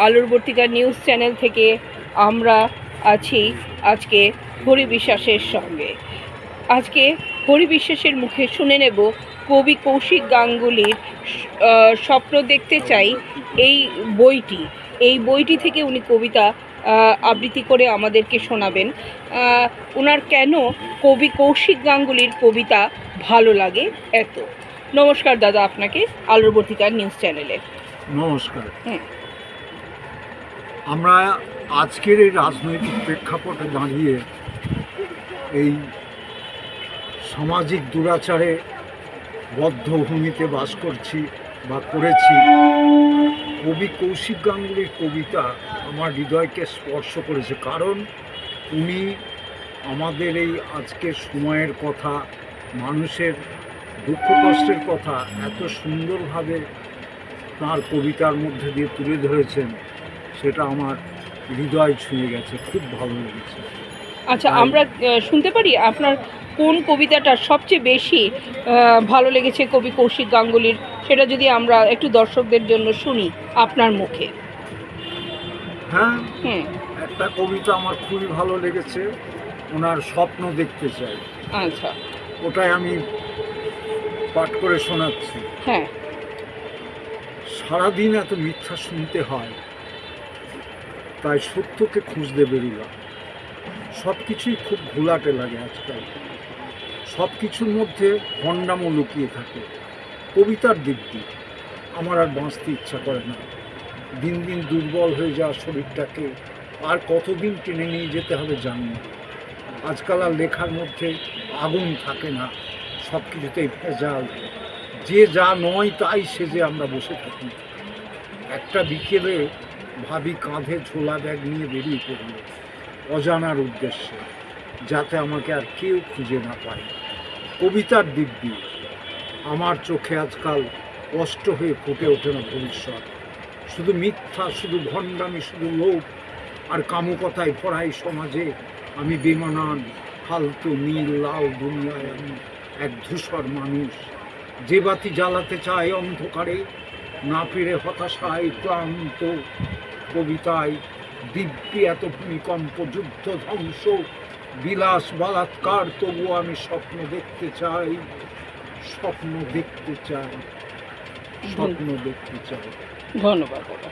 আলোর বর্তিকা news channel থেকে আমরা আছি আজকে হরি বিশ্বাসের সঙ্গে। আজকে হরি বিশ্বাসের মুখে শুনে নেব কবি কৌশিক গাঙ্গুলির স্বপ্ন দেখতে চাই এই বইটি থেকে উনি কবিতা আবৃত্তি করে আমাদেরকে শোনাবেন। ওনার কেন কবি কৌশিক গাঙ্গুলির কবিতা ভালো লাগে এত। নমস্কার দাদা আপনাকে আলোর বর্তিকা নিউজ চ্যানেলে। নমস্কার। আমরা আজকের এই রাজনৈতিক প্রেক্ষাপটে দাঁড়িয়ে এই সামাজিক দুরাচারে বদ্ধ ভূমিতে বাস করছি বা করেছি। কবি কৌশিক গাঙ্গুলির কবিতা আমার হৃদয়কে স্পর্শ করেছে, কারণ উনি আমাদের এই আজকের সময়ের কথা, মানুষের দুঃখ কষ্টের কথা এত সুন্দরভাবে তাঁর কবিতার মধ্যে দিয়ে তুলে ধরেছেন, সেটা আমার হৃদয় ছুঁয়ে গেছে, খুব ভালো লেগেছে। আচ্ছা, আমরা শুনতে পারি আপনার কোন কবিতাটা সবচেয়ে বেশি ভালো লেগেছে কবি কৌশিক গাঙ্গুলির, সেটা যদি আমরা একটু দর্শকদের জন্য শুনি আপনার মুখে। হ্যাঁ, একটা কবিতা আমার খুবই ভালো লেগেছে, ওনার স্বপ্ন দেখতে চাই। আচ্ছা, ওটাই আমি পাঠ করে শোনাচ্ছি। হ্যাঁ। সারাদিন এত মিথ্যা শুনতে হয়, তাই সত্যকে খুঁজতে বেরিলাম। সব কিছুই খুব ঘোলাটে লাগে আজকাল, সব কিছুর মধ্যে ভণ্ডামো লুকিয়ে থাকে। কবিতার দিব্যি আমার আর বাঁচতে ইচ্ছা করে না। দিন দিন দুর্বল হয়ে যাওয়া শরীরটাকে আর কতদিন টেনে নিয়ে যেতে হবে জানি না। আজকাল আর লেখার মধ্যে আগুন থাকে না, সব কিছুতেই ভেজাল। যে যা নয় তাই সেজে আমরা বসে থাকি। একটা বিকেলে ভাবি কাঁধে ঝোলা ব্যাগ নিয়ে বেরিয়ে পড়ল অজানার উদ্দেশ্যে, যাতে আমাকে আর কেউ খুঁজে না পায়। কবিতার দিব্যি আমার চোখে আজকাল কষ্ট হয়ে ফুটে ওঠে না ভবিষ্যৎ। শুধু মিথ্যা, শুধু ভণ্ডামি, শুধু লোভ আর কামুকতায় ভরা এই সমাজে আমি বেমানান, ফালতু, নীল লাল দুনিয়ায় আমি এক ধূসর মানুষ। যে বাতি জ্বালাতে চায় অন্ধকারে, না পেরে হতাশায় ক্লান্ত। কবিতায় দিব্যি এত ভূমিকম্প, যুদ্ধ, ধ্বংস, বিলাস, বলাৎকার, তবুও আমি স্বপ্ন দেখতে চাই, স্বপ্ন দেখতে চাই, স্বপ্ন দেখতে চাই। ধন্যবাদ দাদা।